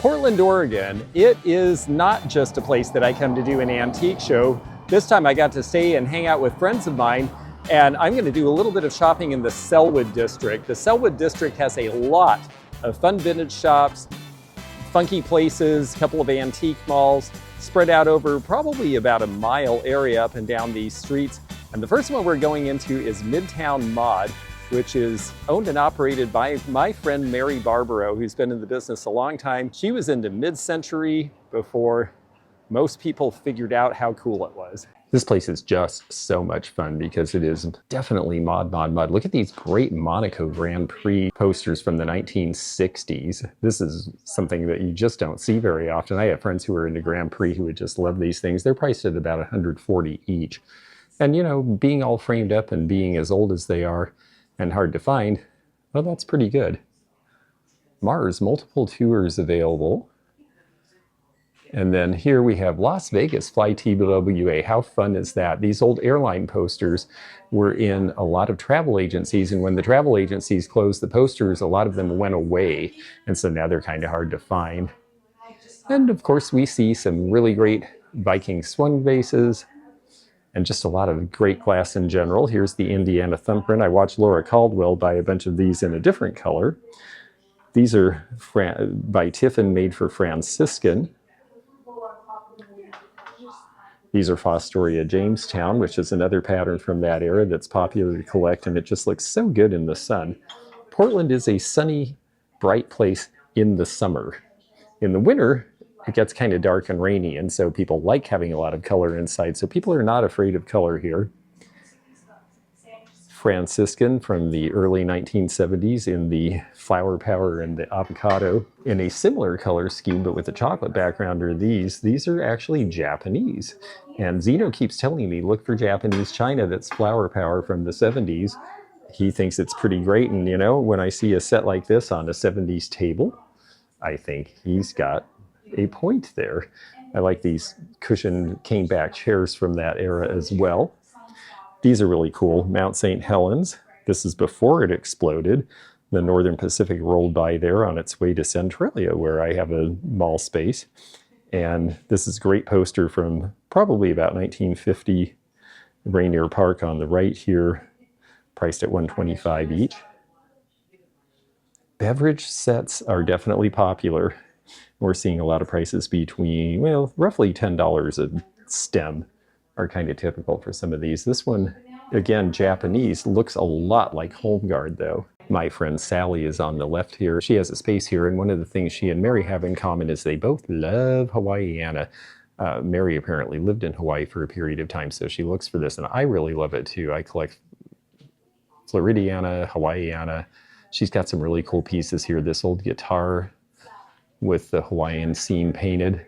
Portland, Oregon, it is not just a place that I come to do an antique show. This time I got to stay and hang out with friends of mine, and I'm going to do a little bit of shopping in the Sellwood District. The Sellwood District has a lot of fun vintage shops, funky places, a couple of antique malls, spread out over probably about a mile area up and down these streets. And the first one we're going into is Midtown Mod, which is owned and operated by my friend Mary Barbaro, who's been in the business a long time. She was into mid-century before most people figured out how cool it was. This place is just so much fun because it is definitely mod. Look at these great Monaco Grand Prix posters from the 1960s. This is something that you just don't see very often. I have friends who are into Grand Prix who would just love these things. They're priced at about $140 each. And you know, being all framed up and being as old as they are, and hard to find, well, that's pretty good. Mars, multiple tours available. And then here we have Las Vegas Fly TWA. How fun is that? These old airline posters were in a lot of travel agencies, and when the travel agencies closed the posters, a lot of them went away, and so now they're kind of hard to find. And of course, we see some really great Viking swung vases, and just a lot of great glass in general. Here's the Indiana thumbprint. I watched Laura Caldwell buy a bunch of these in a different color. These are by Tiffin, made for Franciscan. These are Fostoria Jamestown, which is another pattern from that era that's popular to collect, and it just looks so good in the sun. Portland is a sunny, bright place in the summer. In the winter, it gets kind of dark and rainy, and so people like having a lot of color inside, so people are not afraid of color here. Franciscan from the early 1970s in the flower power and the avocado. In a similar color scheme, but with a chocolate background, are these. These are actually Japanese. And Zeno keeps telling me, look for Japanese china that's flower power from the 70s. He thinks it's pretty great, and you know, when I see a set like this on a 70s table, I think he's got a point there. I like these cushioned cane back chairs from that era as well. These are really cool. Mount St. Helens. This is before it exploded. The Northern Pacific rolled by there on its way to Centralia, where I have a mall space. And this is a great poster from probably about 1950. Rainier Park on the right here, priced at $125 each. Beverage sets are definitely popular. We're seeing a lot of prices between, well, roughly $10 a stem are kind of typical for some of these. This one, again, Japanese, looks a lot like Home Guard though. My friend Sally is on the left here. She has a space here, and one of the things she and Mary have in common is they both love Hawaiiana. Mary apparently lived in Hawaii for a period of time, so she looks for this, and I really love it too. I collect Floridiana, Hawaiiana. She's got some really cool pieces here. This old guitar with the Hawaiian scene painted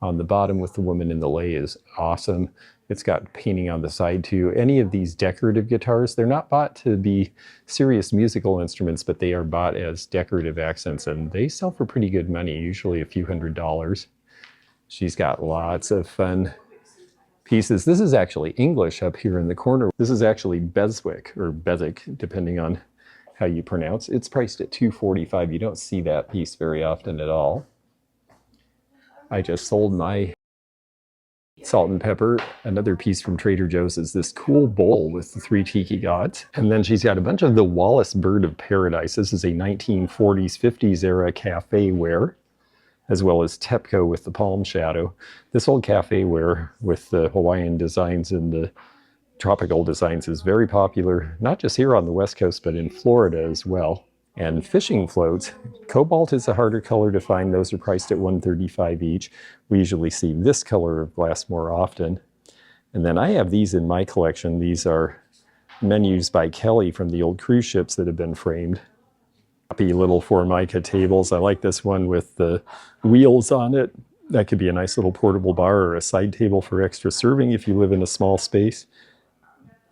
on the bottom with the woman in the lei is awesome. It's got painting on the side too. Any of these decorative guitars, they're not bought to be serious musical instruments, but they are bought as decorative accents, and they sell for pretty good money, usually a few $100s. She's got lots of fun pieces. This is actually English up here in the corner. This is actually Beswick, or Beswick, depending on how you pronounce. It's priced at $245. You don't see that piece very often at all. I just sold my salt and pepper. Another piece from Trader Joe's is this cool bowl with the 3 tiki gods. And then she's got a bunch of the Wallace Bird of Paradise. This is a 1940s, 50s era cafe ware, as well as Tepco with the palm shadow. This old cafe ware with the Hawaiian designs and the tropical designs is very popular, not just here on the West Coast, but in Florida as well. And fishing floats. Cobalt is a harder color to find. Those are priced at $135 each. We usually see this color of glass more often. And then I have these in my collection. These are menus by Kelly from the old cruise ships that have been framed. Happy little Formica tables. I like this one with the wheels on it. That could be a nice little portable bar or a side table for extra serving if you live in a small space.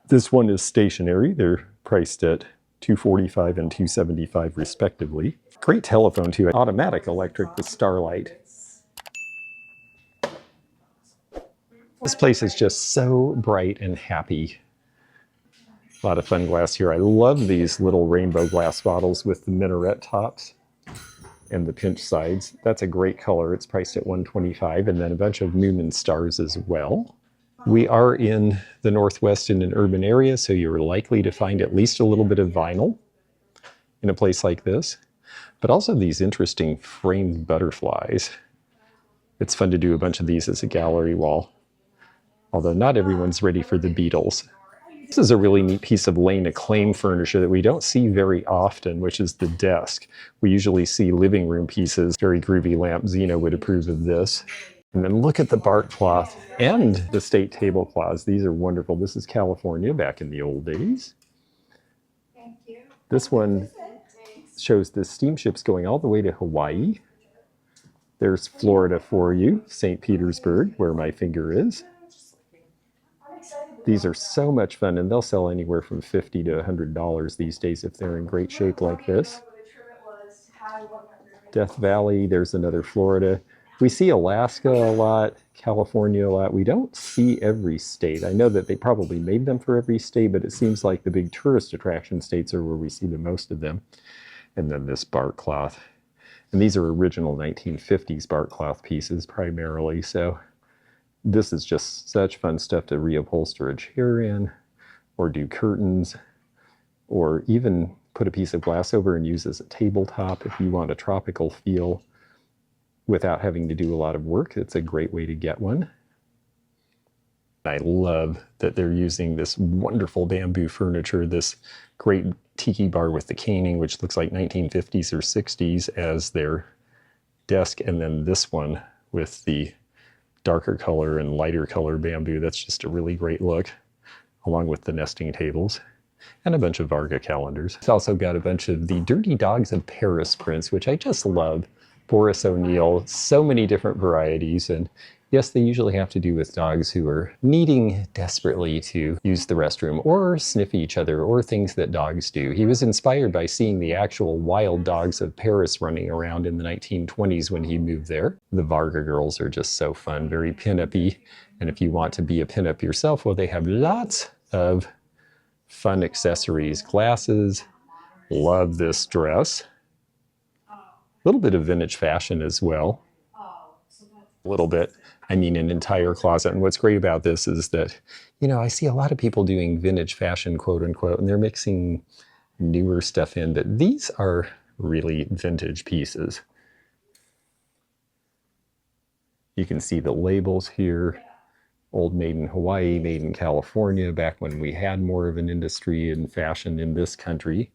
This one is stationary. They're priced at $245 and $275 respectively. Great telephone too, automatic electric with Starlight. This place is just so bright and happy. A lot of fun glass here. I love these little rainbow glass bottles with the minaret tops. and the pinch sides. That's a great color. It's priced at $125, and then a bunch of moon and stars as well. We are in the Northwest in an urban area, so you're likely to find at least a little bit of vinyl in a place like this, but also these interesting framed butterflies. It's fun to do a bunch of these as a gallery wall, although not everyone's ready for the Beatles. This is a really neat piece of lane acclaim furniture that we don't see very often, which is the desk. We usually see living room pieces. Very groovy lamp. Zeno would approve of this. And then look at the bark cloth and the state tablecloths. These are wonderful. This is California back in the old days. Thank you. This one shows the steamships going all the way to Hawaii. There's Florida for you, St. Petersburg, where my finger is. These are so much fun, and they'll sell anywhere from $50 to $100 these days if they're in great shape like this. Death Valley, there's another Florida. We see Alaska a lot, California a lot. We don't see every state. I know that they probably made them for every state, but it seems like the big tourist attraction states are where we see the most of them. And then this bark cloth. And these are original 1950s bark cloth pieces primarily, so this is just such fun stuff to reupholster a chair in, or do curtains, or even put a piece of glass over and use as a tabletop if you want a tropical feel without having to do a lot of work. It's a great way to get one. I love that they're using this wonderful bamboo furniture, this great tiki bar with the caning, which looks like 1950s or 60s as their desk, and then this one with the darker color and lighter color bamboo. That's just a really great look, along with the nesting tables and a bunch of Varga calendars. It's also got a bunch of the Dirty Dogs of Paris prints, which I just love. Boris O'Neill, so many different varieties, and yes, they usually have to do with dogs who are needing desperately to use the restroom or sniff each other or things that dogs do. He was inspired by seeing the actual wild dogs of Paris running around in the 1920s when he moved there. The Varga girls are just so fun, very pin-up-y. And if you want to be a pin-up yourself, well, they have lots of fun accessories. Glasses. Love this dress. A little bit of vintage fashion as well. A little bit. I mean, an entire closet. And what's great about this is that, you know, I see a lot of people doing vintage fashion, quote unquote, and they're mixing newer stuff in, but these are really vintage pieces. You can see the labels here. Old made in Hawaii, made in California, back when we had more of an industry in fashion in this country.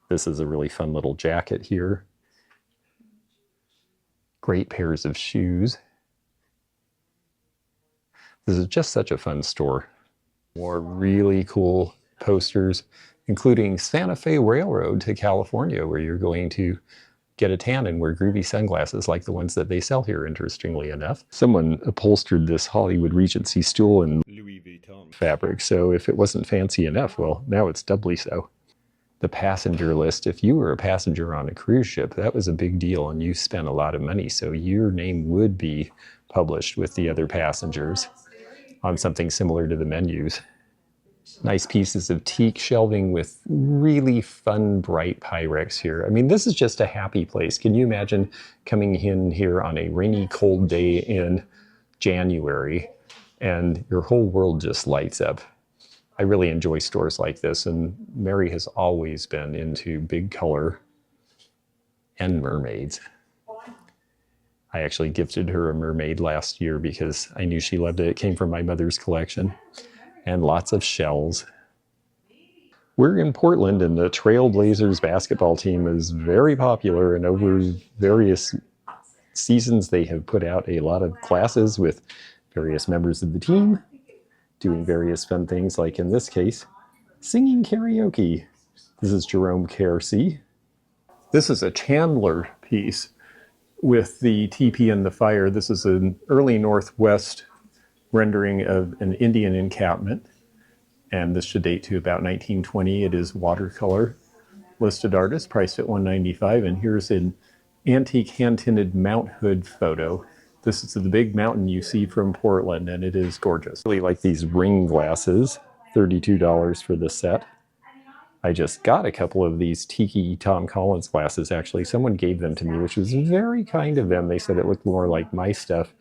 This is a really fun little jacket here. Great pairs of shoes. This is just such a fun store. More really cool posters, including Santa Fe Railroad to California, where you're going to get a tan and wear groovy sunglasses like the ones that they sell here, interestingly enough. Someone upholstered this Hollywood Regency stool in Louis Vuitton fabric, so if it wasn't fancy enough, well, now it's doubly so. The passenger list, if you were a passenger on a cruise ship, that was a big deal and you spent a lot of money, so your name would be published with the other passengers on something similar to the menus. Nice pieces of teak shelving with really fun, bright Pyrex here. I mean, this is just a happy place. Can you imagine coming in here on a rainy, cold day in January and your whole world just lights up? I really enjoy stores like this, and Mary has always been into big color and mermaids. I actually gifted her a mermaid last year because I knew she loved it. It came from my mother's collection. And lots of shells. We're in Portland, and the Trailblazers basketball team is very popular, and over various seasons they have put out a lot of classes with various members of the team doing various fun things, like in this case, singing karaoke. This is Jerome Kersey. This is a Chandler piece with the teepee and the fire. This is an early Northwest rendering of an Indian encampment, and this should date to about 1920. It is watercolor. Listed artist, priced at $195, and here's an antique hand-tinted Mount Hood photo. This is the big mountain you see from Portland, and it is gorgeous. I really like these ring glasses, $32 for the set. I just got a couple of these tiki Tom Collins glasses, actually. Someone gave them to me, which was very kind of them. They said it looked more like my stuff.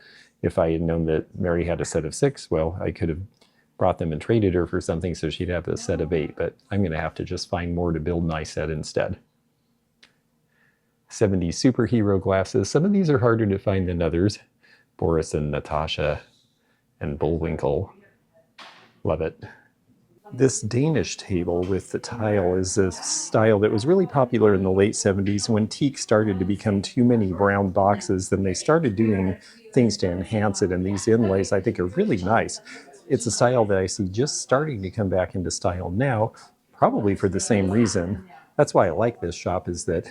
If I had known that Mary had a set of 6, well, I could have brought them and traded her for something so she'd have a set of 8, but I'm going to have to just find more to build my set instead. 70s superhero glasses. Some of these are harder to find than others. Boris and Natasha and Bullwinkle. Love it. This Danish table with the tile is a style that was really popular in the late 70s when teak started to become too many brown boxes. Then they started doing things to enhance it, and these inlays I think are really nice. It's a style that I see just starting to come back into style now, probably for the same reason. That's why I like this shop, is that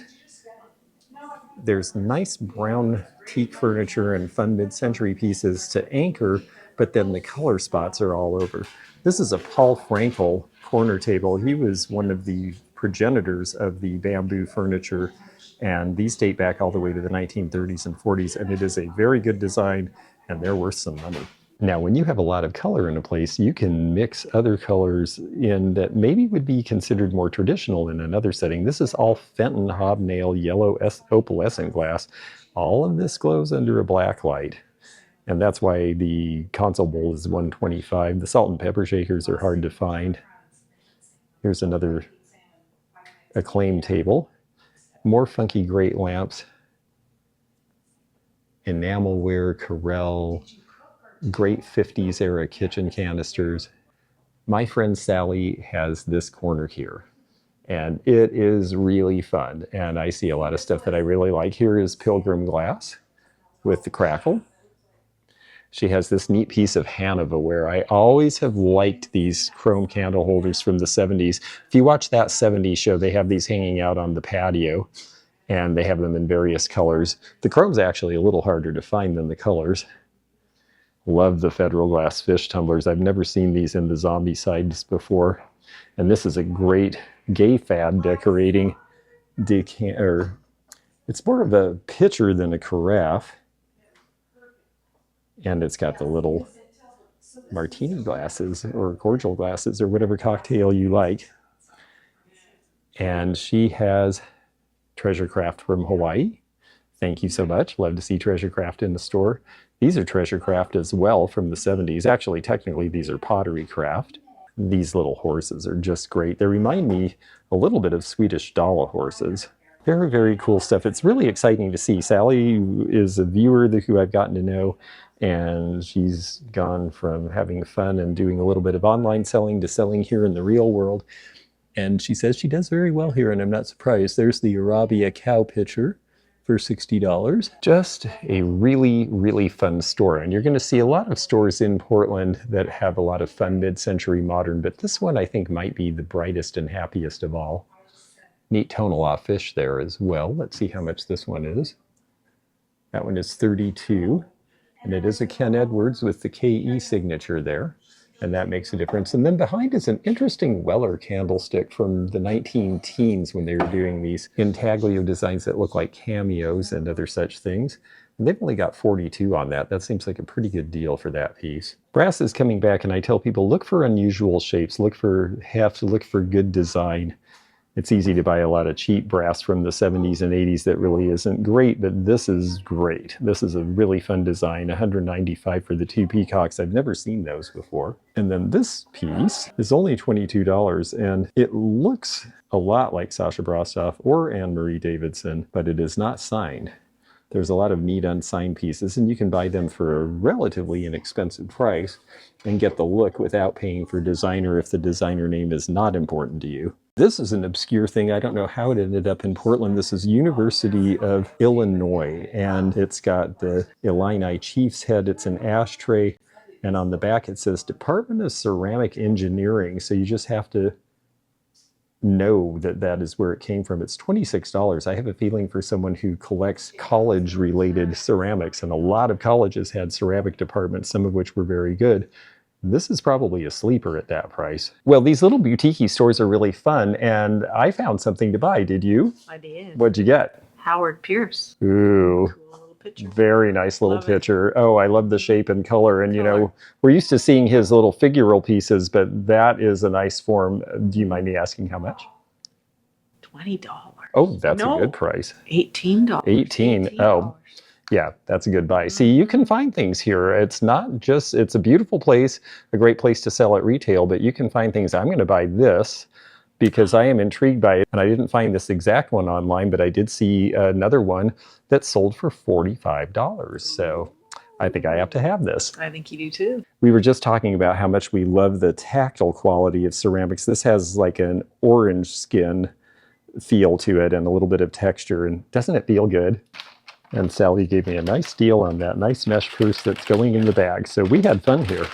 there's nice brown teak furniture and fun mid-century pieces to anchor, but then the color spots are all over. This is a Paul Frankl corner table. He was one of the progenitors of the bamboo furniture, and these date back all the way to the 1930s and 40s, and it is a very good design, and they're worth some money. Now, when you have a lot of color in a place, you can mix other colors in that maybe would be considered more traditional in another setting. This is all Fenton hobnail yellow opalescent glass. All of this glows under a black light. And that's why the console bowl is $125. The salt and pepper shakers are hard to find. Here's another acclaimed table. More funky grate lamps. Enamelware, Corel, great 50s era kitchen canisters. My friend Sally has this corner here, and it is really fun. And I see a lot of stuff that I really like. Here is Pilgrim glass with the crackle. She has this neat piece of Hanover where I always have liked these chrome candle holders from the 70s. If you watch that 70s show, they have these hanging out on the patio, and they have them in various colors. The chrome's actually a little harder to find than the colors. Love the Federal Glass fish tumblers. I've never seen these in the zombie sides before. And this is a great gay fad decorating decanter. It's more of a pitcher than a carafe. And it's got the little martini glasses or cordial glasses or whatever cocktail you like. And she has Treasure Craft from Hawaii. Thank you so much. Love to see Treasure Craft in the store. These are Treasure Craft as well from the 70s. Actually, technically, these are pottery craft. These little horses are just great. They remind me a little bit of Swedish Dala horses. Very, very cool stuff. It's really exciting to see. Sally is a viewer who I've gotten to know, and she's gone from having fun and doing a little bit of online selling to selling here in the real world. And she says she does very well here, and I'm not surprised. There's the Arabia cow pitcher for $60. Just a really, really fun store. And you're going to see a lot of stores in Portland that have a lot of fun mid-century modern, but this one I think might be the brightest and happiest of all. Neat tonal off fish there as well. Let's see how much this one is. That one is $32. And it is a Ken Edwards with the KE signature there. And that makes a difference. And then behind is an interesting Weller candlestick from the 19-teens when they were doing these intaglio designs that look like cameos and other such things. And they've only got 42 on that. That seems like a pretty good deal for that piece. Brass is coming back, and I tell people, look for unusual shapes, look for heft, look for good design. It's easy to buy a lot of cheap brass from the 70s and 80s that really isn't great, but this is great. This is a really fun design, $195 for the 2 peacocks. I've never seen those before. And then this piece is only $22, and it looks a lot like Sasha Brostoff or Anne-Marie Davidson, but it is not signed. There's a lot of neat unsigned pieces, and you can buy them for a relatively inexpensive price and get the look without paying for designer if the designer name is not important to you. This is an obscure thing. I don't know how it ended up in Portland. This is University of Illinois, and it's got the Illini Chiefs head. It's an ashtray, and on the back it says Department of Ceramic Engineering, so you just have to know that that is where it came from. It's $26. I have a feeling for someone who collects college-related ceramics, and a lot of colleges had ceramic departments, some of which were very good. This is probably a sleeper at that price. Well, these little boutique stores are really fun, and I found something to buy. Did you? I did. What'd you get? Howard Pierce. Ooh. Cool little picture. Very nice little picture. Oh, I love the shape and color. And, you Color. know, we're used to seeing his little figural pieces, but that is a nice form. Do you mind me asking how much? $20. Oh, that's a No, good price. $18. 18. Oh, yeah, that's a good buy. See, you can find things here. It's not just, it's a beautiful place, a great place to sell at retail, but you can find things. I'm going to buy this because I am intrigued by it. And I didn't find this exact one online, but I did see another one that sold for $45. So I think I have to have this. I think you do too. We were just talking about how much we love the tactile quality of ceramics. This has like an orange skin feel to it and a little bit of texture. And doesn't it feel good? And Sally gave me a nice deal on that nice mesh purse that's going in the bag. So we had fun here.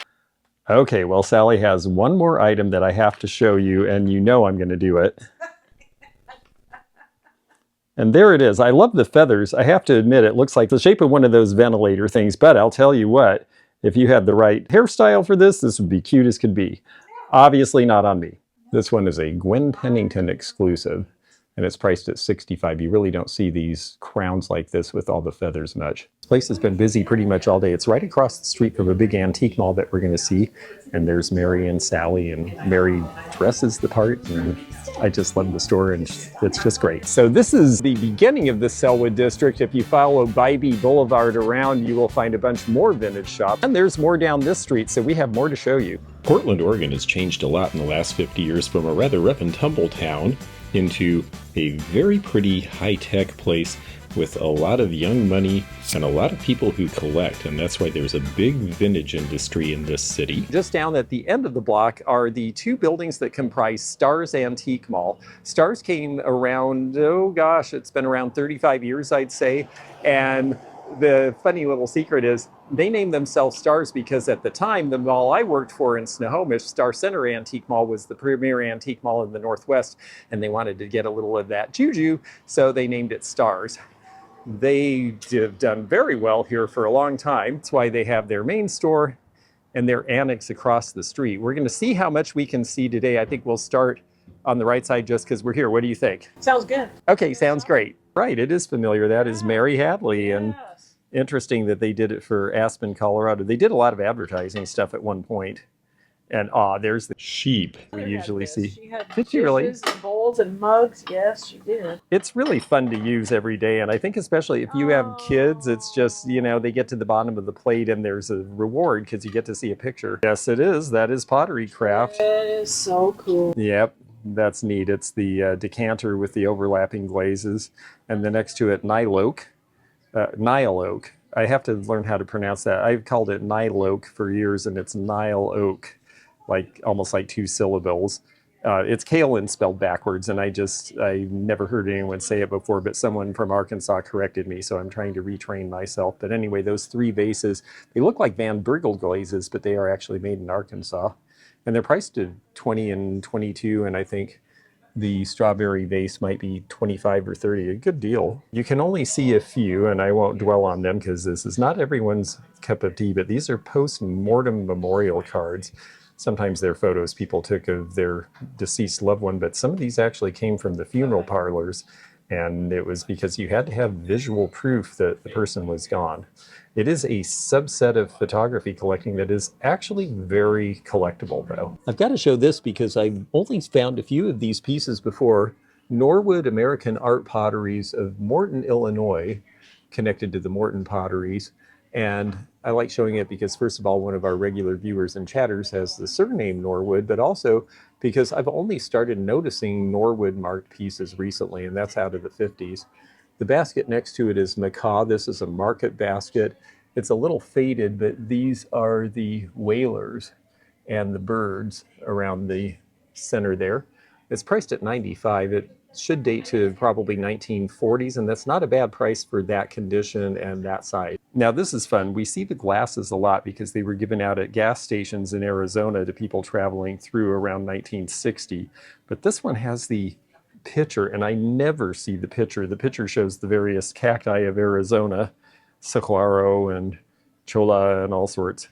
Okay, well, Sally has one more item that I have to show you, and you know I'm going to do it. And there it is. I love the feathers. I have to admit, it looks like the shape of one of those ventilator things, but I'll tell you what, if you had the right hairstyle for this, this would be cute as could be. Obviously not on me. This one is a Gwen Pennington exclusive, and it's priced at $65. You really don't see these crowns like this with all the feathers much. This place has been busy pretty much all day. It's right across the street from a big antique mall that we're going to see. And there's Mary and Sally, and Mary dresses the part. And I just love the store, and it's just great. So this is the beginning of the Sellwood District. If you follow Bybee Boulevard around, you will find a bunch more vintage shops. And there's more down this street, so we have more to show you. Portland, Oregon has changed a lot in the last 50 years from a rather rough and tumble town into a very pretty high-tech place with a lot of young money and a lot of people who collect, and that's why there's a big vintage industry in this city. Just down at the end of the block are the two buildings that comprise Stars Antique Mall. Stars came around, oh gosh, it's been around 35 years, I'd say, and the funny little secret is they named themselves Stars because at the time, the mall I worked for in Snohomish, Star Center Antique Mall, was the premier antique mall in the Northwest, and they wanted to get a little of that juju, so they named it Stars. They have done very well here for a long time. That's why they have their main store and their annex across the street. We're going to see how much we can see today. I think we'll start on the right side just because we're here. What do you think? Sounds good. Okay, sounds great. Right, it is familiar. That is Mary Hadley, and interesting that they did it for Aspen, Colorado. They did a lot of advertising stuff at one point. And there's the sheep we usually see. She had did she really? dishes and bowls and mugs. Yes, she did. It's really fun to use every day, and I think especially if you have kids, it's just, you know, they get to the bottom of the plate and there's a reward because you get to see a picture. Yes, it is. That is pottery craft. It is so cool. Yep. That's neat. It's the decanter with the overlapping glazes, and then next to it, Nile oak. I have to learn how to pronounce that. I've called it Nile oak for years, and it's Nile oak, like almost like two syllables. It's kaolin spelled backwards, and I never heard anyone say it before, but someone from Arkansas corrected me, so I'm trying to retrain myself. But anyway, those three vases, they look like Van Bergel glazes, but they are actually made in Arkansas. And they're priced at $20 and $22, and I think the strawberry vase might be $25 or $30, a good deal. You can only see a few, and I won't dwell on them because this is not everyone's cup of tea, but these are post-mortem memorial cards. Sometimes they're photos people took of their deceased loved one, but some of these actually came from the funeral parlors, and it was because you had to have visual proof that the person was gone. It is a subset of photography collecting that is actually very collectible, though. I've got to show this because I've only found a few of these pieces before. Norwood American Art Potteries of Morton, Illinois, connected to the Morton Potteries. And I like showing it because, first of all, one of our regular viewers and chatters has the surname Norwood, but also because I've only started noticing Norwood marked pieces recently, and that's out of the 50s. The basket next to it is macaw. This is a market basket. It's a little faded, but these are the whalers and the birds around the center there. It's priced at $95. It should date to probably 1940s, and that's not a bad price for that condition and that size. Now this is fun. We see the glasses a lot because they were given out at gas stations in Arizona to people traveling through around 1960. But this one has the picture, and I never see the picture. The picture shows the various cacti of Arizona, saguaro and cholla and all sorts.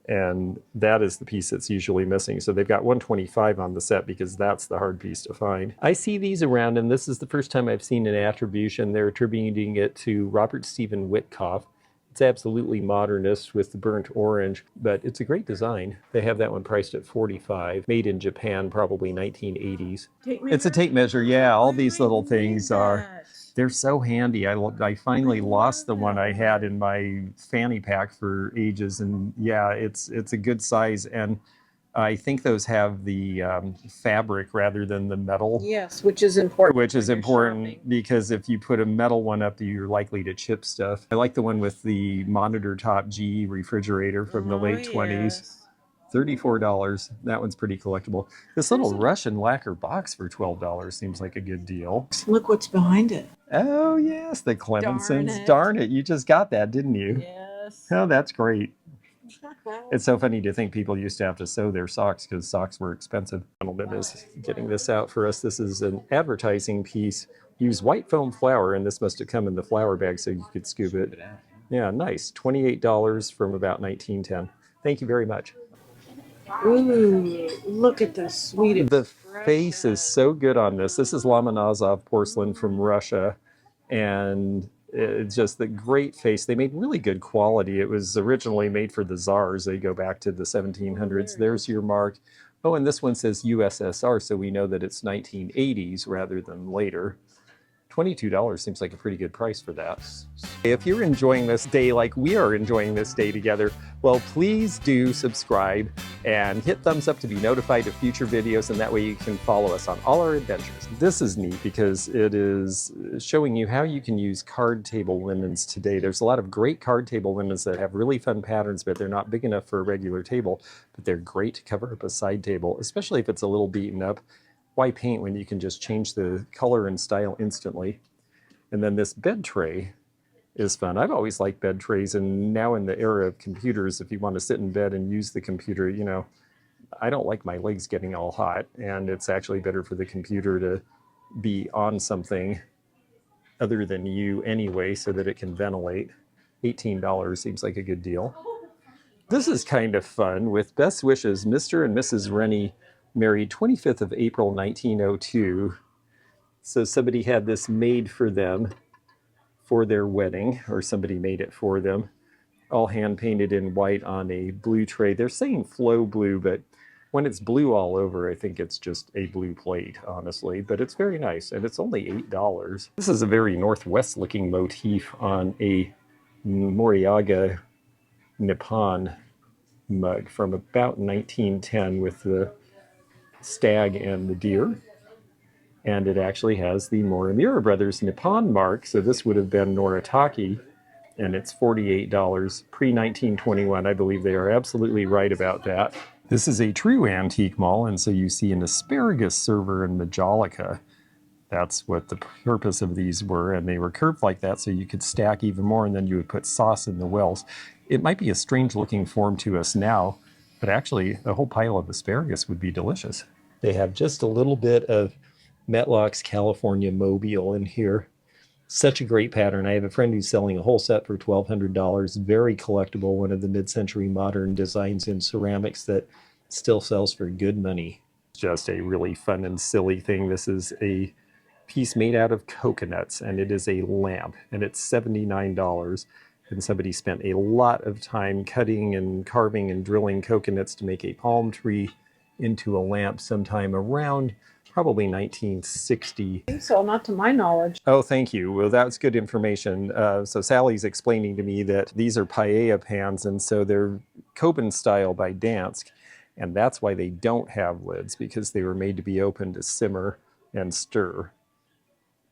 And that is the piece that's usually missing. So they've got 125 on the set because that's the hard piece to find. I see these around, and this is the first time I've seen an attribution. They're attributing it to Robert Stephen Whitcoff. It's absolutely modernist with the burnt orange, but it's a great design. They have that one priced at $45, made in Japan, probably 1980s. It's a tape measure, yeah. All these little things are, they're so handy. I finally lost the one I had in my fanny pack for ages, and yeah, it's a good size, and I think those have the fabric rather than the metal. Yes, which is important. Which is when you're important shopping. because if you put a metal one up, you're likely to chip stuff. I like the one with the monitor top GE refrigerator from the late 20s. Yes. $34. That one's pretty collectible. This little Russian lacquer box for $12 seems like a good deal. Look what's behind it. Oh, yes, the Clemensons. it. Darn it, you just got that, didn't you? Yes. Oh, that's great. It's so funny to think people used to have to sew their socks because socks were expensive. Gentleman is getting this out for us. This is an advertising piece. Use white foam flour, and this must have come in the flour bag so you could scoop it. Yeah, nice. $28 from about 1910. Thank you very much. Ooh, look at the sweet The face is so good on this. This is Lomonosov porcelain from Russia, and it's just the great face. They made really good quality. It was originally made for the Tsars. They go back to the 1700s. There's your mark. Oh, and this one says USSR, so we know that it's 1980s rather than later. $22 seems like a pretty good price for that. If you're enjoying this day like we are enjoying this day together, well, please do subscribe and hit thumbs up to be notified of future videos, and that way you can follow us on all our adventures. This is neat because it is showing you how you can use card table linens today. There's a lot of great card table linens that have really fun patterns, but they're not big enough for a regular table, but they're great to cover up a side table, especially if it's a little beaten up. Why paint when you can just change the color and style instantly? And then this bed tray is fun. I've always liked bed trays, and now in the era of computers, if you want to sit in bed and use the computer, you know, I don't like my legs getting all hot, and it's actually better for the computer to be on something other than you anyway so that it can ventilate. $18 seems like a good deal. This is kind of fun. With best wishes, Mr. and Mrs. Rennie, married 25th of April, 1902. So somebody had this made for them for their wedding, or somebody made it for them, all hand painted in white on a blue tray. They're saying flow blue, but when it's blue all over, I think it's just a blue plate, honestly, but it's very nice, and it's only $8. This is a very Northwest looking motif on a Moriyaga Nippon mug from about 1910 with the stag and the deer, and it actually has the Morimura Brothers Nippon mark, so this would have been Noritake, and it's $48 pre-1921. I believe they are absolutely right about that. This is a true antique mall, and so you see an asparagus server in Majolica. That's what the purpose of these were, and they were curved like that so you could stack even more, and then you would put sauce in the wells. It might be a strange looking form to us now, but actually, a whole pile of asparagus would be delicious. They have just a little bit of Metlock's California Mobile in here. Such a great pattern. I have a friend who's selling a whole set for $1,200. Very collectible, one of the mid-century modern designs in ceramics that still sells for good money. Just a really fun and silly thing. This is a piece made out of coconuts, and it is a lamp, and it's $79. And somebody spent a lot of time cutting and carving and drilling coconuts to make a palm tree into a lamp sometime around probably 1960. I think so, not to my knowledge. Oh, thank you. Well, that's good information. So Sally's explaining to me that these are paella pans, and so they're Coben style by Dansk, and that's why they don't have lids, because they were made to be open to simmer and stir.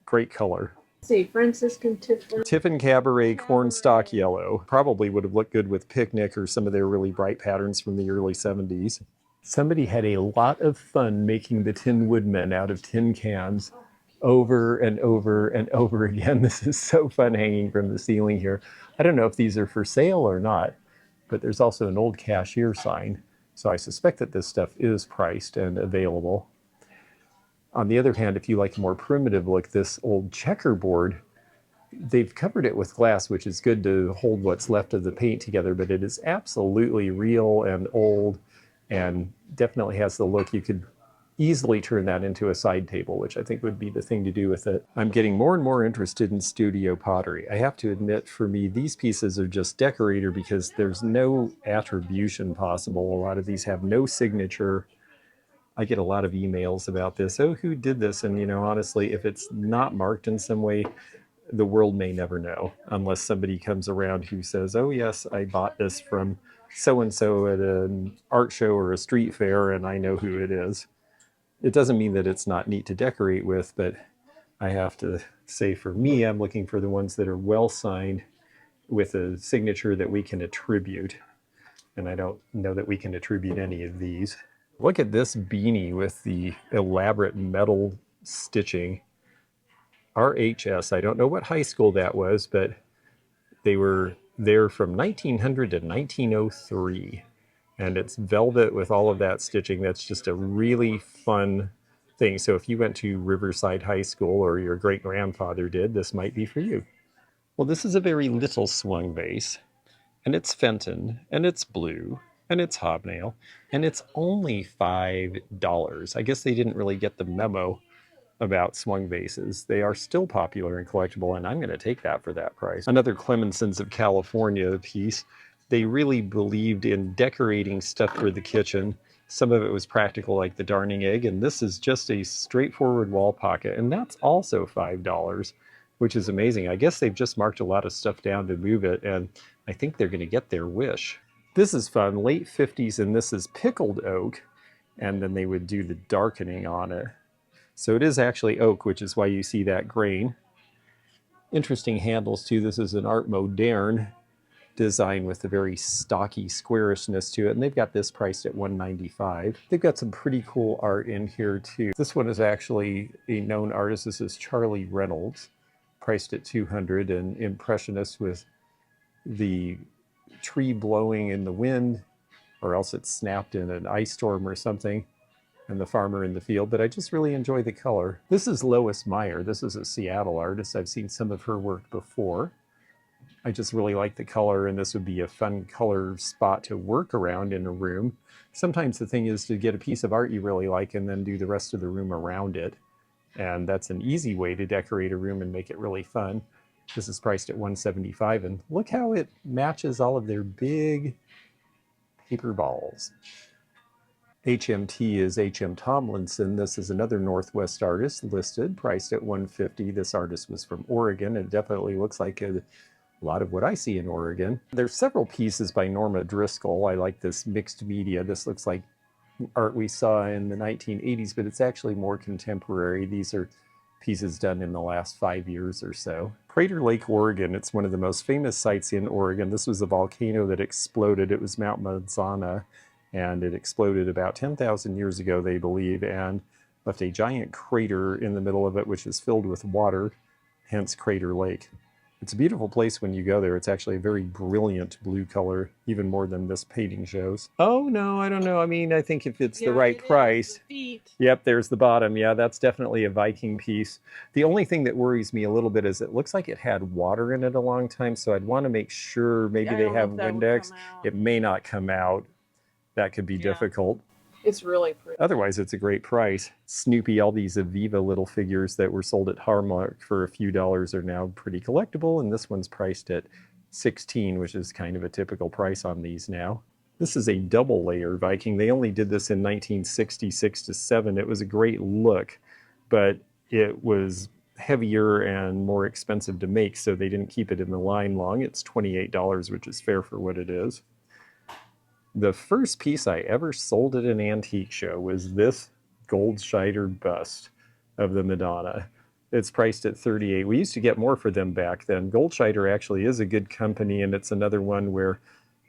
Great color. Let's see, Franciscan Tiffin. Tiffin Cabaret Cornstalk Yellow. Probably would have looked good with Picnic or some of their really bright patterns from the early 70s. Somebody had a lot of fun making the Tin Woodman out of tin cans over and over and over again. This is so fun hanging from the ceiling here. I don't know if these are for sale or not, but there's also an old cashier sign. So I suspect that this stuff is priced and available. On the other hand, if you like a more primitive look, this old checkerboard, they've covered it with glass, which is good to hold what's left of the paint together, but it is absolutely real and old and definitely has the look. You could easily turn that into a side table, which I think would be the thing to do with it. I'm getting more and more interested in studio pottery. I have to admit, for me, these pieces are just decorator because there's no attribution possible. A lot of these have no signature. I get a lot of emails about this. Oh, who did this? And, you know, honestly, if it's not marked in some way, the world may never know unless somebody comes around who says, oh, yes, I bought this from so-and-so at an art show or a street fair, and I know who it is. It doesn't mean that it's not neat to decorate with, but I have to say for me, I'm looking for the ones that are well signed with a signature that we can attribute. And I don't know that we can attribute any of these. Look at this beanie with the elaborate metal stitching. RHS, I don't know what high school that was, but they were there from 1900 to 1903. And it's velvet with all of that stitching. That's just a really fun thing. So if you went to Riverside High School or your great-grandfather did, this might be for you. Well, this is a very little swung vase, and it's Fenton, and it's blue, and it's hobnail, and it's only $5. I guess they didn't really get the memo about swung vases. They are still popular and collectible, and I'm going to take that for that price. Another Clemensons of California piece. They really believed in decorating stuff for the kitchen. Some of it was practical, like the darning egg, and this is just a straightforward wall pocket, and that's also $5, which is amazing. I guess they've just marked a lot of stuff down to move it, and I think they're going to get their wish. This is fun, late 50s, and this is pickled oak, and then they would do the darkening on it. So it is actually oak, which is why you see that grain. Interesting handles too. This is an art moderne design with a very stocky squarishness to it, and they've got this priced at $195. They've got some pretty cool art in here too. This one is actually a known artist. This is Charlie Reynolds, priced at $200, and impressionist with the tree blowing in the wind, or else it's snapped in an ice storm or something, and the farmer in the field. But I just really enjoy the color. This is Lois Meyer. This is a Seattle artist. I've seen some of her work before. I just really like the color, and this would be a fun color spot to work around in a room. Sometimes the thing is to get a piece of art you really like and then do the rest of the room around it. And that's an easy way to decorate a room and make it really fun. This is priced at $175, and look how it matches all of their big paper balls. HMT is H.M. Tomlinson. This is another Northwest artist listed, priced at $150. This artist was from Oregon. It definitely looks like a lot of what I see in Oregon. There's several pieces by Norma Driscoll. I like this mixed media. This looks like art we saw in the 1980s, but it's actually more contemporary. These are pieces done in the last 5 years or so. Crater Lake, Oregon. It's one of the most famous sites in Oregon. This was a volcano that exploded. It was Mount Mazama, and it exploded about 10,000 years ago, they believe, and left a giant crater in the middle of it, which is filled with water, hence Crater Lake. It's a beautiful place when you go there. It's actually a very brilliant blue color, even more than this painting shows. Oh, no, I don't know. I mean, I think if it's the right price. Yep, there's the bottom. Yeah, that's definitely a Viking piece. The only thing that worries me a little bit is it looks like it had water in it a long time, so I'd want to make sure maybe they have Windex. It may not come out. That could be difficult. It's really pretty. Otherwise, it's a great price. Snoopy, all these Aviva little figures that were sold at Hallmark for a few dollars are now pretty collectible, and this one's priced at $16, which is kind of a typical price on these now. This is a double layer Viking. They only did this in 1966 to 7. It was a great look, but it was heavier and more expensive to make, so they didn't keep it in the line long. It's $28, which is fair for what it is. The first piece I ever sold at an antique show was this Goldscheider bust of the Madonna. It's priced at $38. We used to get more for them back then. Goldscheider actually is a good company, and it's another one where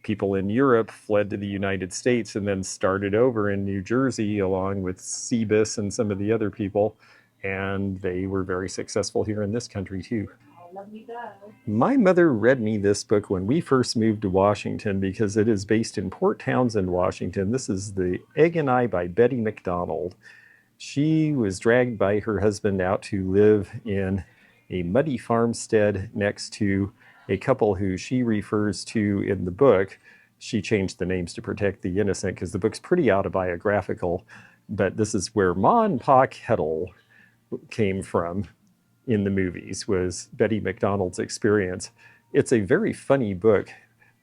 people in Europe fled to the United States and then started over in New Jersey along with Sebus and some of the other people, and they were very successful here in this country too. My mother read me this book when we first moved to Washington because it is based in Port Townsend, Washington. This is The Egg and I by Betty McDonald. She was dragged by her husband out to live in a muddy farmstead next to a couple who she refers to in the book. She changed the names to protect the innocent because the book's pretty autobiographical. but this is where Ma and Pa Kettle came from in the movies, was Betty McDonald's experience. It's a very funny book,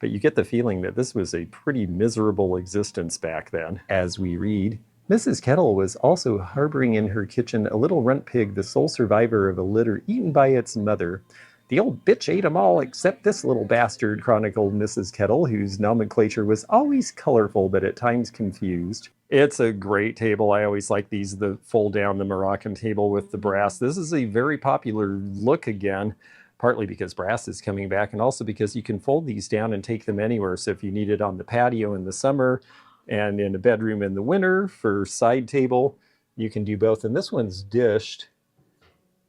but you get the feeling that this was a pretty miserable existence back then. As we read, Mrs. Kettle was also harboring in her kitchen a little runt pig, the sole survivor of a litter eaten by its mother. The old bitch ate 'em all except this little bastard, chronicled Mrs. Kettle, whose nomenclature was always colorful but at times confused. It's a great table. I always like these, the fold down, the Moroccan table with the brass. This is a very popular look again, partly because brass is coming back and also because you can fold these down and take them anywhere. So if you need it on the patio in the summer and in a bedroom in the winter for side table, you can do both. And this one's dished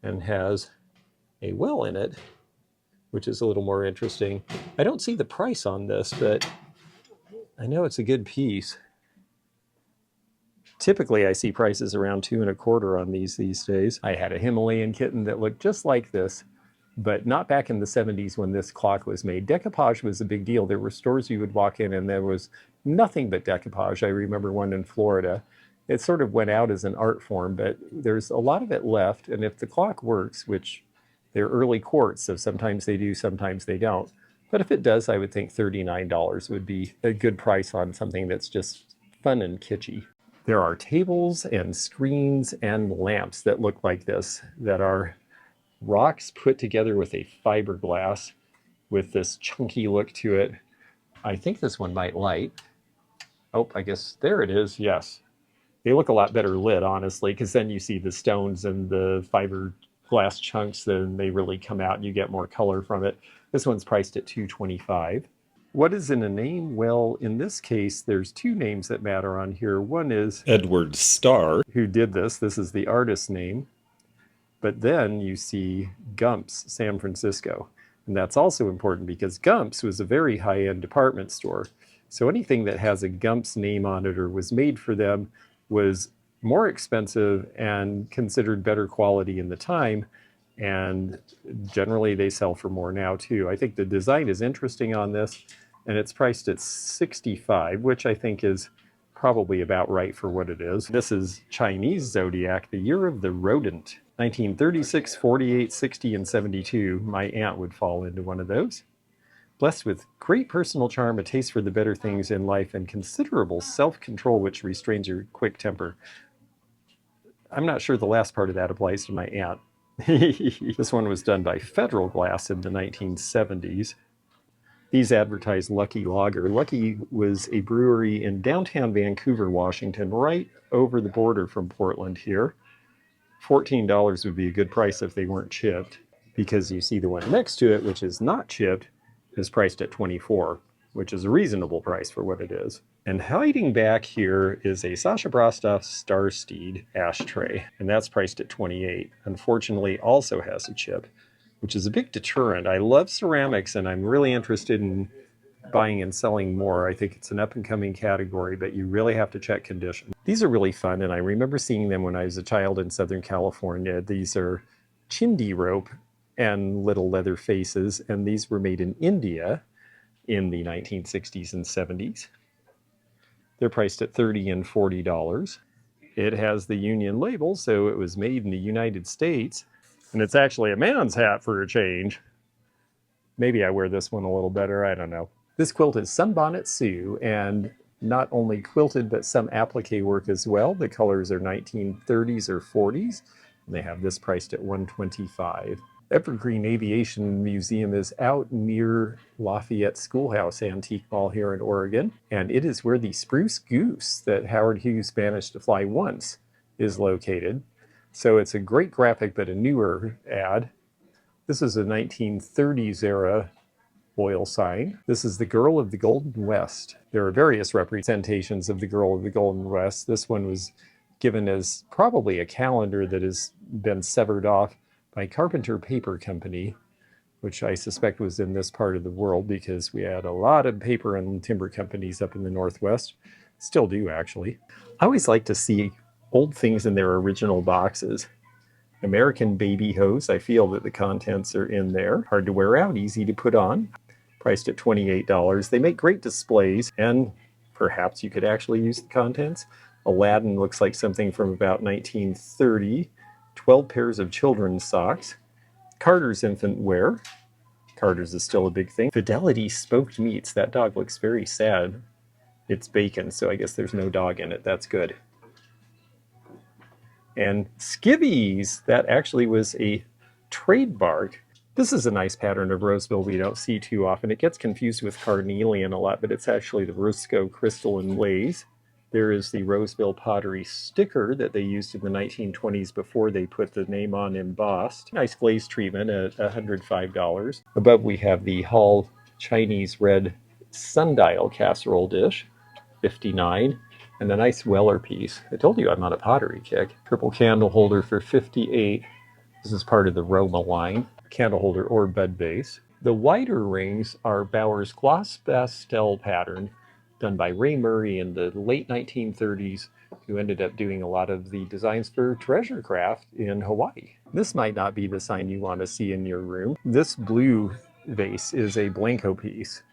and has a well in it, which is a little more interesting. I don't see the price on this, but I know it's a good piece. Typically, I see prices around $2.25 on these days. I had a Himalayan kitten that looked just like this, but not back in the 70s when this clock was made. Decoupage was a big deal. There were stores you would walk in and there was nothing but decoupage. I remember one in Florida. It sort of went out as an art form, but there's a lot of it left. And if the clock works, which they're early quartz, so sometimes they do, sometimes they don't. But if it does, I would think $39 would be a good price on something that's just fun and kitschy. There are tables and screens and lamps that look like this, that are rocks put together with a fiberglass with this chunky look to it. I think this one might light. Oh, I guess there it is. Yes. They look a lot better lit, honestly, because then you see the stones and the fiberglass chunks, then they really come out and you get more color from it. This one's priced at $225. What is in a name? Well, in this case, there's two names that matter on here. One is Edward Starr, who did this. This is the artist's name. But then you see Gump's San Francisco. And that's also important because Gump's was a very high-end department store. So anything that has a Gump's name on it or was made for them was more expensive and considered better quality in the time. And generally they sell for more now too. I think the design is interesting on this, and it's priced at $65, which I think is probably about right for what it is. This is Chinese zodiac, the year of the rodent. 1936, 48, 60, and 72. My aunt would fall into one of those. Blessed with great personal charm, a taste for the better things in life, and considerable self-control which restrains your quick temper. I'm not sure the last part of that applies to my aunt. This one was done by Federal Glass in the 1970s. These advertise Lucky Lager. Lucky was a brewery in downtown Vancouver, Washington, right over the border from Portland here. $14 would be a good price if they weren't chipped, because you see the one next to it, which is not chipped, is priced at $24, which is a reasonable price for what it is. And hiding back here is a Sasha Brostoff Starsteed ashtray, and that's priced at $28. Unfortunately, also has a chip, which is a big deterrent. I love ceramics, and I'm really interested in buying and selling more. I think it's an up-and-coming category, but you really have to check condition. These are really fun, and I remember seeing them when I was a child in Southern California. These are chindi rope and little leather faces, and these were made in India in the 1960s and 70s. They're priced at $30 and $40. It has the Union label, so it was made in the United States, and it's actually a man's hat for a change. Maybe I wear this one a little better, I don't know. This quilt is Sunbonnet Sue, and not only quilted, but some applique work as well. The colors are 1930s or 40s, and they have this priced at $125. Evergreen Aviation Museum is out near Lafayette Schoolhouse Antique Mall here in Oregon, and it is where the spruce goose that Howard Hughes managed to fly once is located. So it's a great graphic, but a newer ad. This is a 1930s era oil sign. This is the Girl of the Golden West. There are various representations of the Girl of the Golden West. This one was given as probably a calendar that has been severed off by Carpenter Paper Company, which I suspect was in this part of the world because we had a lot of paper and timber companies up in the Northwest. Still do, actually. I always like to see old things in their original boxes. American Baby Hose. I feel that the contents are in there. Hard to wear out, easy to put on. Priced at $28. They make great displays, and perhaps you could actually use the contents. Aladdin looks like something from about 1930. 12 pairs of children's socks. Carter's infant wear. Carter's is still a big thing. Fidelity smoked meats. That dog looks very sad. It's bacon, so I guess there's no dog in it. That's good. And skivvies. That actually was a trademark. This is a nice pattern of rosebill we don't see too often. It gets confused with carnelian a lot, but it's actually the Rusco crystalline glaze. There is the rosebill pottery sticker that they used in the 1920s before they put the name on embossed. Nice glaze treatment at $105. Above we have the Hall Chinese red sundial casserole dish, $59. And the nice Weller piece. I told you I'm on a pottery kick. Triple candle holder for $58. This is part of the Roma line. Candle holder or bed base. The wider rings are Bauer's gloss pastel pattern, done by Ray Murray in the late 1930s, who ended up doing a lot of the designs for treasure craft in Hawaii. This might not be the sign you want to see in your room. This blue vase is a Blanco piece.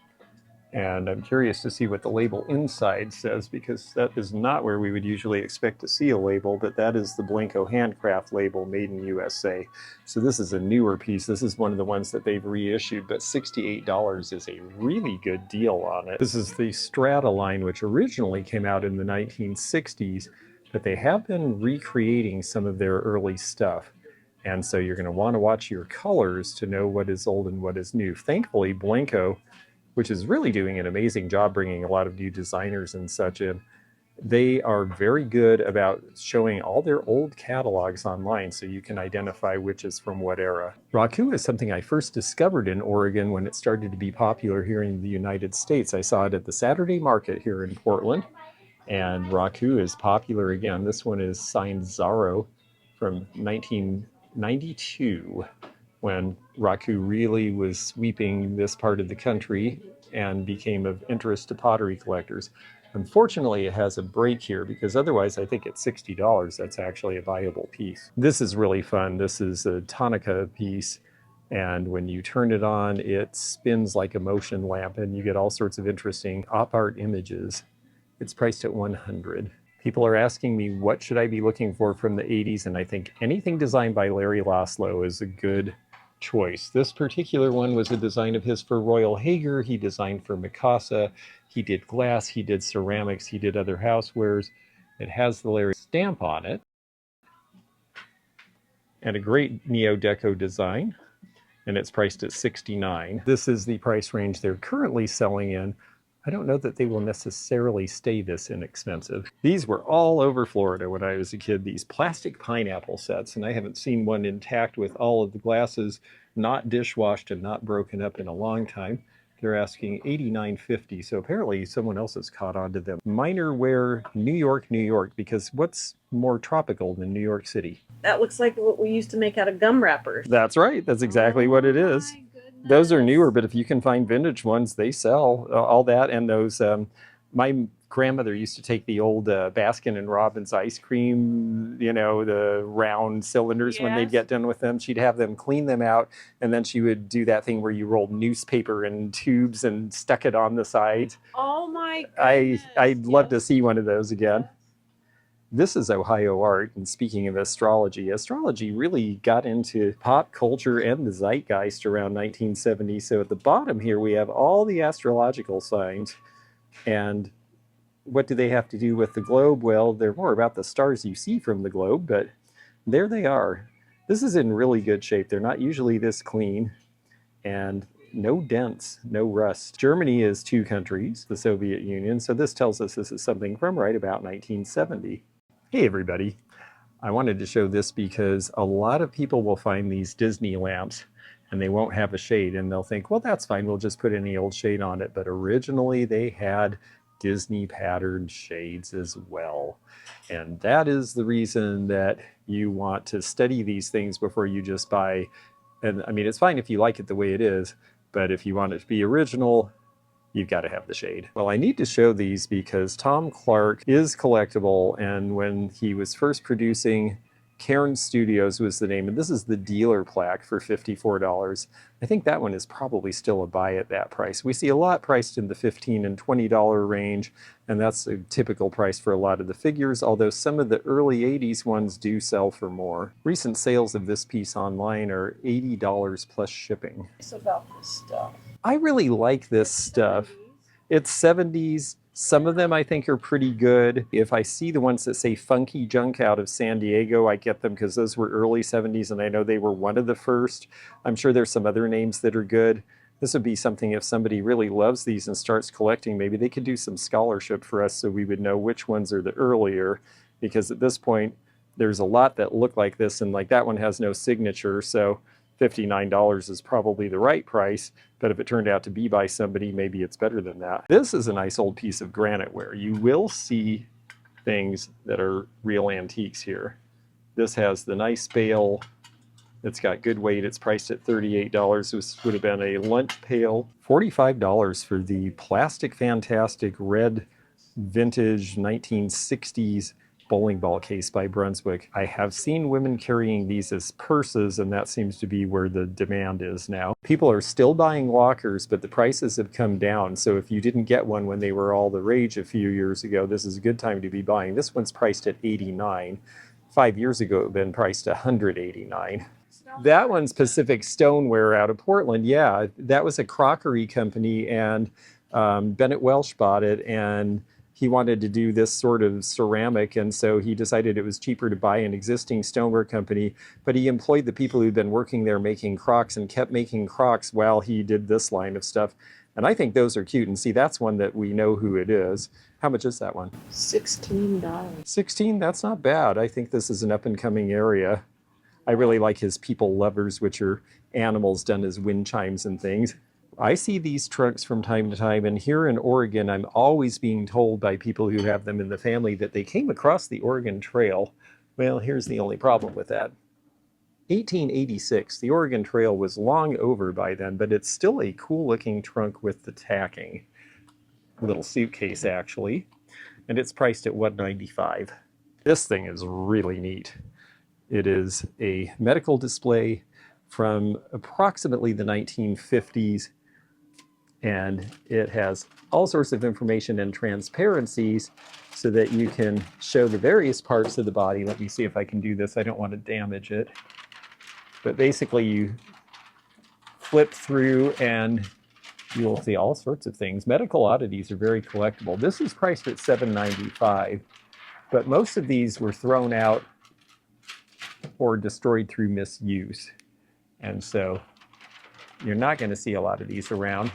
And I'm curious to see what the label inside says, because that is not where we would usually expect to see a label, but that is the Blanco handcraft label, made in USA. So this is a newer piece. This is one of the ones that they've reissued, but $68 is a really good deal on it. This is the Strata line, which originally came out in the 1960s, but they have been recreating some of their early stuff. And so you're going to want to watch your colors to know what is old and what is new. Thankfully, Blanco, which is really doing an amazing job bringing a lot of new designers and such in, they are very good about showing all their old catalogs online so you can identify which is from what era. Raku is something I first discovered in Oregon when it started to be popular here in the United States. I saw it at the Saturday market here in Portland, and Raku is popular again. This one is signed Zaro from 1992. When Raku really was sweeping this part of the country and became of interest to pottery collectors. Unfortunately, it has a break here, because otherwise I think at $60, that's actually a viable piece. This is really fun. This is a Tonica piece, and when you turn it on, it spins like a motion lamp, and you get all sorts of interesting op art images. It's priced at $100. People are asking me, what should I be looking for from the 80s? And I think anything designed by Larry Laszlo is a good choice. This particular one was a design of his for Royal Hager. He designed for Mikasa. He did glass, he did ceramics, he did other housewares. It has the Larry stamp on it. And a great Neo-Deco design. And it's priced at $69. This is the price range they're currently selling in. I don't know that they will necessarily stay this inexpensive. These were all over Florida when I was a kid, these plastic pineapple sets, and I haven't seen one intact with all of the glasses not dishwashed and not broken up in a long time. They're asking $89.50, so apparently someone else has caught on to them. Minor wear, New York, New York, because what's more tropical than New York City? That looks like what we used to make out of gum wrappers. That's right, that's exactly what it is. My goodness. Those are newer, but if you can find vintage ones, they sell all that. And those, my grandmother used to take the old Baskin and Robbins ice cream, you know, the round cylinders. When they'd Yes. get done with them, she'd have them clean them out, and then she would do that thing where you rolled newspaper in tubes and stuck it on the sides. Oh my goodness. I'd love to see one of those again. This is Ohio art, and speaking of astrology, astrology really got into pop culture and the zeitgeist around 1970. So at the bottom here, we have all the astrological signs. And what do they have to do with the globe? Well, they're more about the stars you see from the globe, but there they are. This is in really good shape. They're not usually this clean, and no dents, no rust. Germany is 2 countries, the Soviet Union, so this tells us this is something from right about 1970. Hey everybody, I wanted to show this because a lot of people will find these Disney lamps and they won't have a shade, and they'll think, well, that's fine, we'll just put any old shade on it. But originally they had Disney patterned shades as well. And that is the reason that you want to study these things before you just buy. And I mean, it's fine if you like it the way it is, but if you want it to be original, you've got to have the shade. Well, I need to show these because Tom Clark is collectible, and when he was first producing Cairn Studios was the name, and this is the dealer plaque for $54. I think that one is probably still a buy at that price. We see a lot priced in the $15 and $20 range, and that's a typical price for a lot of the figures, although some of the early 80s ones do sell for more. Recent sales of this piece online are $80 plus shipping. It's about this stuff. I really like this stuff. It's 70s. Some of them I think are pretty good. If I see the ones that say Funky Junk out of San Diego, I get them because those were early 70s and I know they were one of the first. I'm sure there's some other names that are good. This would be something if somebody really loves these and starts collecting, maybe they could do some scholarship for us so we would know which ones are the earlier, because at this point there's a lot that look like this, and like that one has no signature, so $59 is probably the right price, but if it turned out to be by somebody, maybe it's better than that. This is a nice old piece of granite ware. You will see things that are real antiques here. This has the nice pail. It's got good weight. It's priced at $38. This would have been a lunch pail. $45 for the plastic fantastic red vintage 1960s bowling ball case by Brunswick. I have seen women carrying these as purses, and that seems to be where the demand is now. People are still buying lockers, but the prices have come down. So if you didn't get one when they were all the rage a few years ago, this is a good time to be buying. This one's priced at $89. 5 years ago, it would have been priced at $189. That one's Pacific Stoneware out of Portland. Yeah, that was a crockery company, and Bennett Welsh bought it, and he wanted to do this sort of ceramic, and so he decided it was cheaper to buy an existing stoneware company, but he employed the people who'd been working there making crocks and kept making crocks while he did this line of stuff. And I think those are cute, and see, that's one that we know who it is. How much is that one? $16. $16? That's not bad. I think this is an up-and-coming area. I really like his people lovers, which are animals done as wind chimes and things. I see these trunks from time to time, and here in Oregon, I'm always being told by people who have them in the family that they came across the Oregon Trail. Well, here's the only problem with that. 1886, the Oregon Trail was long over by then, but it's still a cool-looking trunk with the tacking. Little suitcase, actually. And it's priced at $195. This thing is really neat. It is a medical display from approximately the 1950s. And it has all sorts of information and transparencies so that you can show the various parts of the body. Let me see if I can do this. I don't want to damage it. But basically you flip through and you will see all sorts of things. Medical oddities are very collectible. This is priced at $7.95, but most of these were thrown out or destroyed through misuse. And so you're not going to see a lot of these around.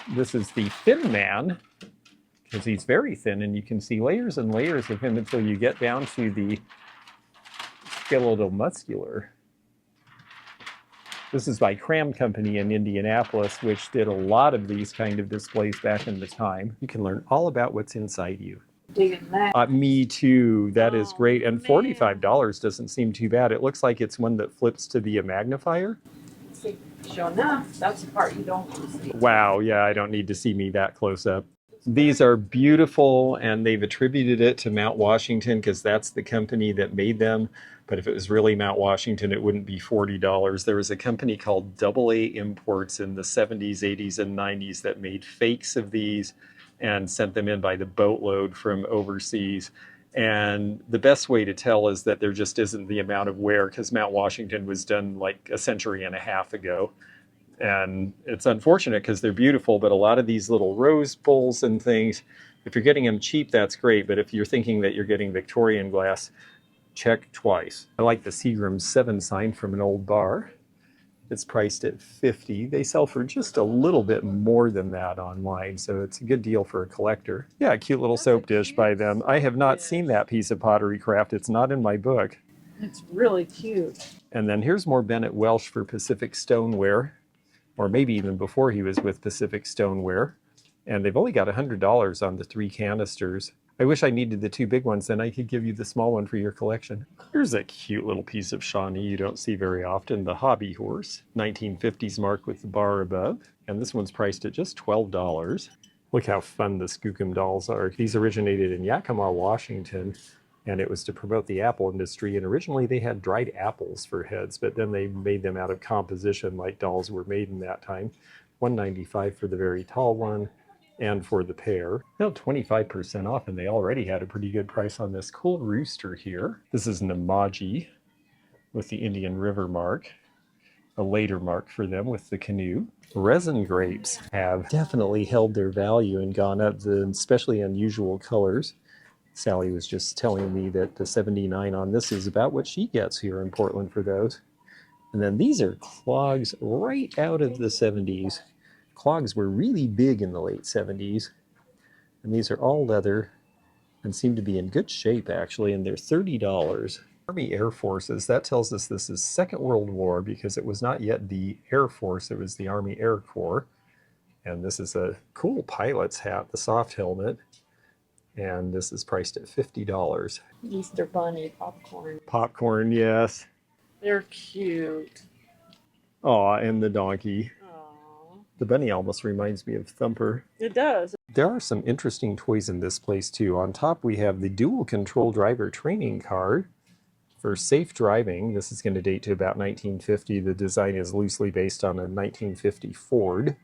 This is the Thin Man, because he's very thin, and you can see layers and layers of him until you get down to the skeletal muscular. This is by Cram Company in Indianapolis, which did a lot of these kind of displays back in the time. You can learn all about what's inside you. Digging that. Me too. That is great. And $45 doesn't seem too bad. It looks like it's one that flips to be a magnifier. See, sure enough, that's the part you don't want to see. Wow, yeah, I don't need to see me that close up. These are beautiful, and they've attributed it to Mount Washington because that's the company that made them. But if it was really Mount Washington, it wouldn't be $40. There was a company called AA Imports in the 70s, 80s, and 90s that made fakes of these and sent them in by the boatload from overseas. And the best way to tell is that there just isn't the amount of wear, because Mount Washington was done like a century and a half ago. And it's unfortunate because they're beautiful, but a lot of these little rose bowls and things, if you're getting them cheap, that's great. But if you're thinking that you're getting Victorian glass, check twice. I like the Seagram 7 sign from an old bar. It's priced at $50. They sell for just a little bit more than that online, so it's a good deal for a collector. Yeah, a cute little soap dish by them. I have not seen that piece of pottery craft. It's not in my book. It's really cute. And then here's more Bennett Welsh for Pacific Stoneware, or maybe even before he was with Pacific Stoneware. And they've only got $100 on the 3 canisters. I wish I needed the 2 big ones, then I could give you the small one for your collection. Here's a cute little piece of Shawnee you don't see very often, the Hobby Horse. 1950s mark with the bar above. And this one's priced at just $12. Look how fun the Skookum dolls are. These originated in Yakima, Washington. And it was to promote the apple industry. And originally they had dried apples for heads, but then they made them out of composition like dolls were made in that time. $195 for the very tall one and for the pair. Now 25% off, and they already had a pretty good price on this cool rooster here. This is an emoji with the Indian River mark, a later mark for them with the canoe. Resin grapes have definitely held their value and gone up, especially unusual colors. Sally was just telling me that the 79 on this is about what she gets here in Portland for those. And then these are clogs right out of the 70s. Clogs were really big in the late 70s. And these are all leather and seem to be in good shape, actually, and they're $30. Army Air Forces, that tells us this is Second World War because it was not yet the Air Force, it was the Army Air Corps. And this is a cool pilot's hat, the soft helmet. And this is priced at $50. Easter bunny popcorn. Popcorn, yes. They're cute. Aw, and the donkey. Aww. The bunny almost reminds me of Thumper. It does. There are some interesting toys in this place too. On top we have the dual control driver training card for safe driving. This is going to date to about 1950. The design is loosely based on a 1950 Ford.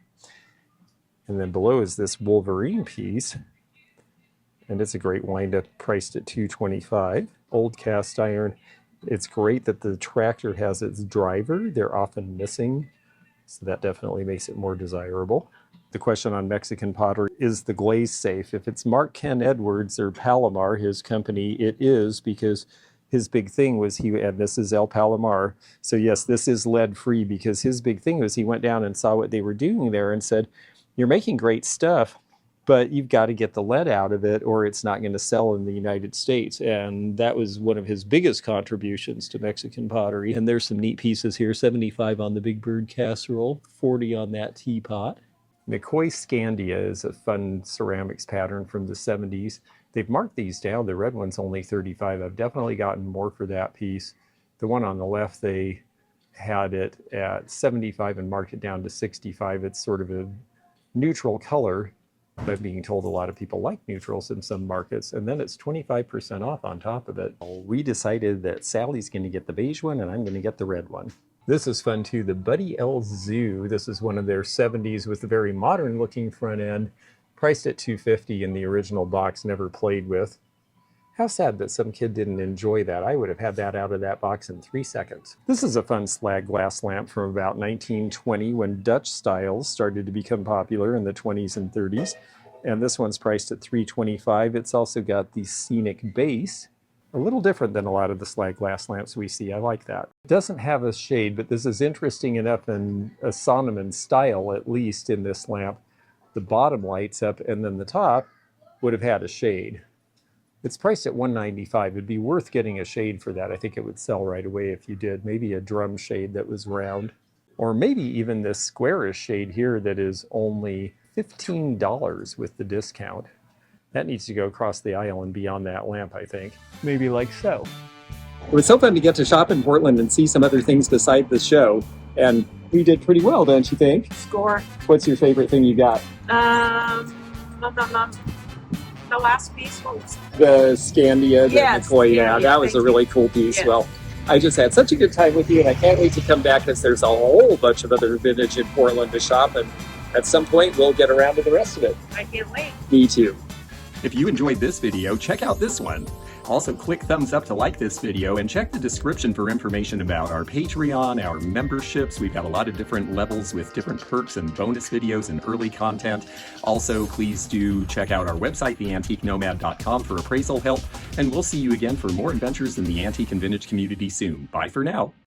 And then below is this Wolverine piece. And it's a great wind-up priced at $225. Old cast iron. It's great that the tractor has its driver. They're often missing, so that definitely makes it more desirable. The question on Mexican pottery, is the glaze safe? If it's Mark Ken Edwards or Palomar, his company, it is, because his big thing was and this is El Palomar, so yes, this is lead-free, because his big thing was he went down and saw what they were doing there and said, you're making great stuff, but you've got to get the lead out of it or it's not going to sell in the United States. And that was one of his biggest contributions to Mexican pottery. And there's some neat pieces here, 75 on the Big Bird casserole, 40 on that teapot. McCoy Scandia is a fun ceramics pattern from the 70s. They've marked these down. The red one's only 35. I've definitely gotten more for that piece. The one on the left, they had it at 75 and marked it down to 65. It's sort of a neutral color. I'm being told a lot of people like neutrals in some markets, and then it's 25% off on top of it. We decided that Sally's going to get the beige one and I'm going to get the red one. This is fun too, the Buddy L Zoo. This is one of their 70s with a very modern looking front end, priced at $250 in the original box, never played with. How sad that some kid didn't enjoy that. I would have had that out of that box in 3 seconds. This is a fun slag glass lamp from about 1920 when Dutch styles started to become popular in the 20s and 30s. And this one's priced at $325. It's also got the scenic base. A little different than a lot of the slag glass lamps we see. I like that. It doesn't have a shade, but this is interesting enough in a Sonneman style, at least in this lamp. The bottom lights up and then the top would have had a shade. It's priced at $195. It'd be worth getting a shade for that. I think it would sell right away if you did. Maybe a drum shade that was round. Or maybe even this squarish shade here that is only $15 with the discount. That needs to go across the aisle and be on that lamp, I think. Maybe like so. It was so fun to get to shop in Portland and see some other things beside the show. And we did pretty well, don't you think? Score. What's your favorite thing you got? The last piece was The Scandia, the Yes, McCoy. yeah, Yeah, that was a thank really cool piece. Yeah. Well, I just had such a good time with you, and I can't wait to come back because there's a whole bunch of other vintage in Portland to shop, and at some point we'll get around to the rest of it. I can't wait. Me too. If you enjoyed this video, check out this one. Also, click thumbs up to like this video and check the description for information about our Patreon, our memberships. We've got a lot of different levels with different perks and bonus videos and early content. Also, please do check out our website, theantiquenomad.com, for appraisal help. And we'll see you again for more adventures in the antique and vintage community soon. Bye for now.